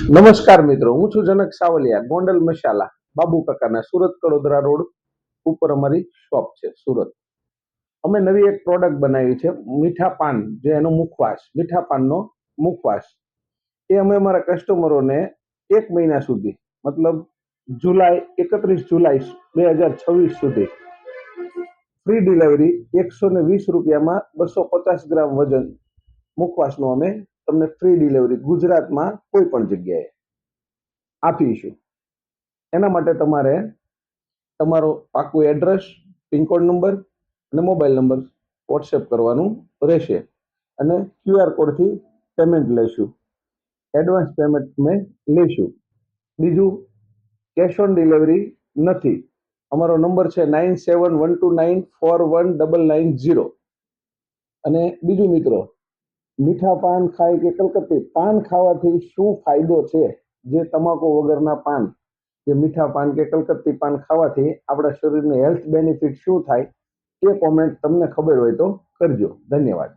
નમસ્કાર મિત્રો, હું છું જનક સાવલિયા. ગોંડલ મસાલા બાબુ કાકાના સુરત કડોદરા રોડ ઉપર અમારી શોપ છે સુરત. અમે નવી એક પ્રોડક્ટ બનાવી છે મીઠા પાન, જે એનો મુખવાસ, મીઠા પાનનો મુખવાસ. એ અમે અમારા કસ્ટમરોને 1 મહિના સુધી, મતલબ જુલાઈ 31 જુલાઈ 2026 સુધી ફ્રી ડિલિવરી 120 રૂપિયામાં 250 ગ્રામ વજન મુખવાસનું અમે તમને ફ્રી ડિલિવરી ગુજરાતમાં કોઈ પણ જગ્યાએ આપીશું. એના માટે તમારે તમારો પાકું એડ્રેસ, પિનકોડ નંબર અને મોબાઈલ નંબર વોટ્સએપ કરવાનું રહેશે અને QR કોડથી પેમેન્ટ લેશું. એડવાન્સ પેમેન્ટ મેં લેશું. બીજું, કેશ ઓન ડિલિવરી નથી. અમારો નંબર છે 9712941990. અને બીજું મિત્રો, મીઠા પાન ખાય કે કલકત્તી પાન ખાવાથી શું ફાયદો છે, જે તમાકુ વગરના પાન, જે મીઠા પાન કે કલકત્તી પાન ખાવાથી આપણા શરીરને હેલ્થ બેનિફિટ શું થાય, એ કોમેન્ટ તમને ખબર હોય તો કરજો. ધન્યવાદ.